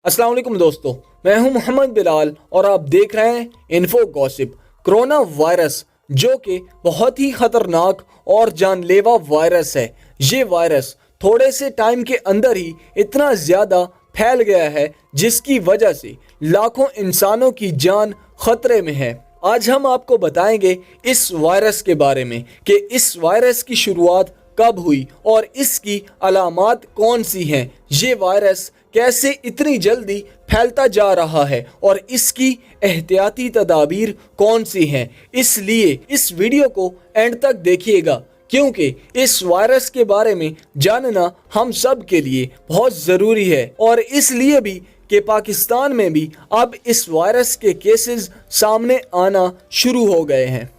अस्सलाम वालेकुम दोस्तों, मैं हूं मोहम्मद बिलाल और आप देख रहे हैं इन्फो गॉसिप। कोरोना वायरस जो कि बहुत ही खतरनाक और जानलेवा वायरस है। ये वायरस थोड़े से टाइम के अंदर ही इतना ज़्यादा फैल गया है जिसकी वजह से लाखों इंसानों की जान खतरे में है। आज हम आपको बताएंगे इस वायरस के बारे में कि इस वायरस की शुरुआत कब हुई और इसकी अलामात कौन सी हैं, ये वायरस कैसे इतनी जल्दी फैलता जा रहा है और इसकी एहतियाती तदाबीर कौन सी हैं। इसलिए इस वीडियो को एंड तक देखिएगा क्योंकि इस वायरस के बारे में जानना हम सब के लिए बहुत ज़रूरी है और इसलिए भी कि पाकिस्तान में भी अब इस वायरस के केसेस सामने आना शुरू हो गए हैं।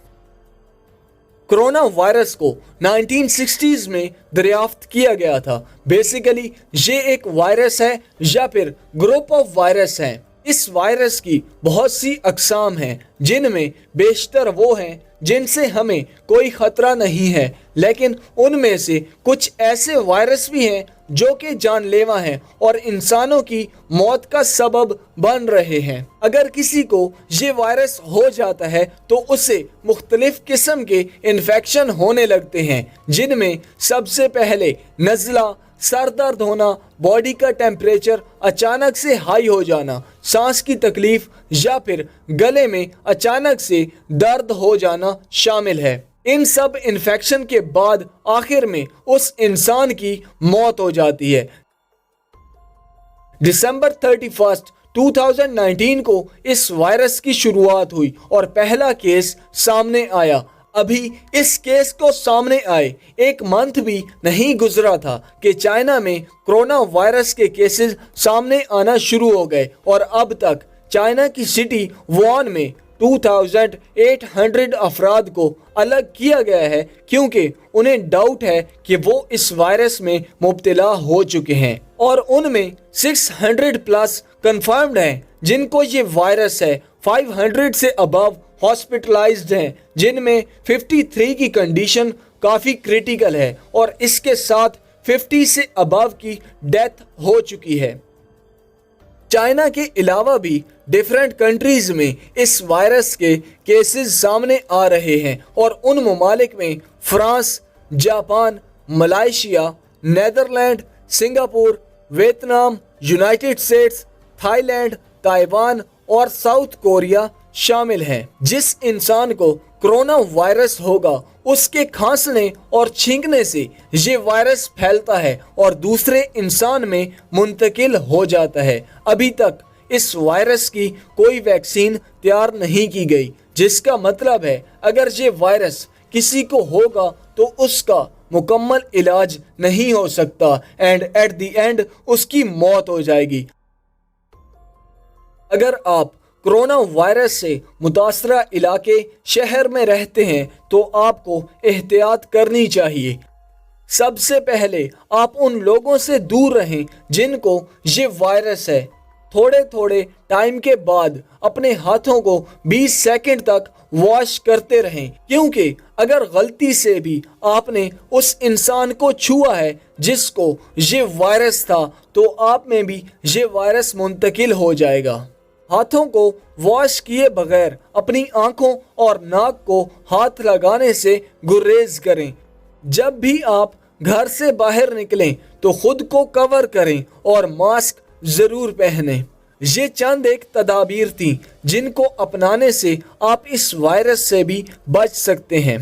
कोरोना वायरस को 1960s में दरियाफ्त किया गया था। बेसिकली ये एक वायरस है या फिर ग्रुप ऑफ वायरस हैं। इस वायरस की बहुत सी अकसाम हैं जिनमें बेशतर वो हैं जिनसे हमें कोई ख़तरा नहीं है, लेकिन उनमें से कुछ ऐसे वायरस भी हैं जो कि जानलेवा हैं और इंसानों की मौत का सबब बन रहे हैं। अगर किसी को ये वायरस हो जाता है तो उसे मुख्तलिफ किस्म के इन्फेक्शन होने लगते हैं, जिनमें सबसे पहले नज़ला, सर दर्द होना, बॉडी का टेम्परेचर अचानक से हाई हो जाना, सांस की तकलीफ या फिर गले में अचानक से दर्द हो जाना शामिल है। इन सब इन्फेक्शन के बाद आखिर में उस इंसान की मौत हो जाती है। दिसंबर 31, 2019 को इस वायरस की शुरुआत हुई और पहला केस सामने आया। अभी इस केस को सामने आए एक मंथ भी नहीं गुजरा था कि चाइना में कोरोना वायरस के केसेस सामने आना शुरू हो गए और अब तक चाइना की सिटी वुहान में 2800 अफराद को अलग किया गया है क्योंकि उन्हें डाउट है कि वो इस वायरस में मुब्तला हो चुके हैं और उनमें 600 प्लस कंफर्म्ड हैं जिनको ये वायरस है। 500 से अबव हॉस्पिटलाइज्ड हैं जिनमें 53 की कंडीशन काफ़ी क्रिटिकल है और इसके साथ 50 से अबव की डेथ हो चुकी है। चाइना के अलावा भी डिफरेंट कंट्रीज़ में इस वायरस के केसेस सामने आ रहे हैं और उन ममालिक में France, Japan, Malaysia, Netherland, Singapore, Vietnam, United states, Thailand, Taiwan और साउथ कोरिया शामिल हैं। जिस इंसान को कोरोना वायरस होगा उसके खांसने और छींकने से ये वायरस फैलता है और दूसरे इंसान में मुंतकिल हो जाता है। अभी तक इस वायरस की कोई वैक्सीन तैयार नहीं की गई, जिसका मतलब है अगर ये वायरस किसी को होगा तो उसका मुकम्मल इलाज नहीं हो सकता एंड एट द एंड उसकी मौत हो जाएगी। अगर आप कोरोना वायरस से मुतासरा इलाके शहर में रहते हैं तो आपको एहतियात करनी चाहिए। सबसे पहले आप उन लोगों से दूर रहें जिनको ये वायरस है। थोड़े थोड़े टाइम के बाद अपने हाथों को 20 सेकंड तक वॉश करते रहें क्योंकि अगर गलती से भी आपने उस इंसान को छुआ है जिसको ये वायरस था तो आप में भी ये वायरस मुंतकिल हो जाएगा। हाथों को वॉश किए बगैर अपनी आंखों और नाक को हाथ लगाने से गुरेज करें। जब भी आप घर से बाहर निकलें तो खुद को कवर करें और मास्क ज़रूर पहनें। ये चंद एक तदाबीर थी जिनको अपनाने से आप इस वायरस से भी बच सकते हैं।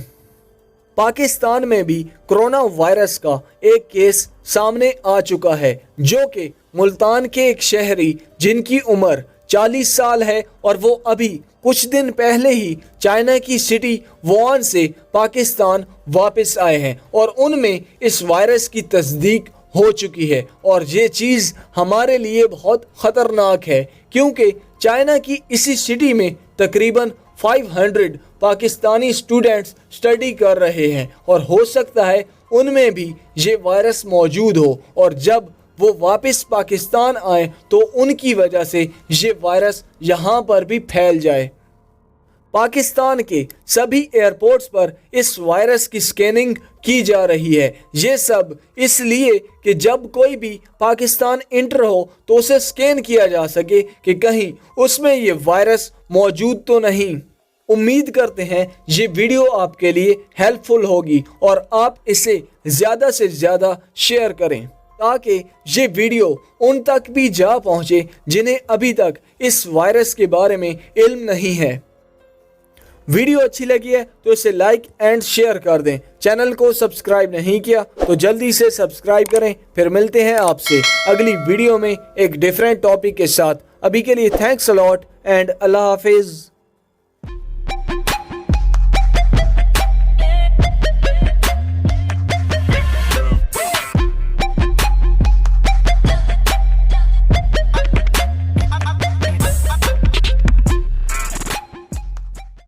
पाकिस्तान में भी कोरोना वायरस का एक केस सामने आ चुका है जो कि मुल्तान के एक शहरी जिनकी उम्र 40 साल है और वो अभी कुछ दिन पहले ही चाइना की सिटी वुहान से पाकिस्तान वापस आए हैं और उनमें इस वायरस की तस्दीक हो चुकी है और ये चीज़ हमारे लिए बहुत ख़तरनाक है क्योंकि चाइना की इसी सिटी में तकरीबन 500 पाकिस्तानी स्टूडेंट्स स्टडी कर रहे हैं और हो सकता है उनमें भी ये वायरस मौजूद हो और जब वो वापस पाकिस्तान आए तो उनकी वजह से ये वायरस यहाँ पर भी फैल जाए। पाकिस्तान के सभी एयरपोर्ट्स पर इस वायरस की स्कैनिंग کی جا رہی ہے۔ یہ سب اس لیے کہ جب کوئی بھی پاکستان انٹر ہو تو اسے سکین کیا جا سکے کہ کہیں اس میں یہ وائرس موجود تو نہیں۔ امید کرتے ہیں یہ ویڈیو آپ کے لیے ہیلپ فل ہوگی اور آپ اسے زیادہ سے زیادہ شیئر کریں تاکہ یہ ویڈیو ان تک بھی جا پہنچے جنہیں ابھی تک اس وائرس کے بارے میں علم نہیں ہے۔ ویڈیو اچھی لگی ہے تو اسے لائک اینڈ شیئر کر دیں۔ چینل کو سبسکرائب نہیں کیا تو جلدی سے سبسکرائب کریں۔ پھر ملتے ہیں آپ سے اگلی ویڈیو میں ایک ڈیفرنٹ ٹاپک کے ساتھ۔ ابھی کے لیے تھینکس الاٹ اینڈ اللہ حافظ۔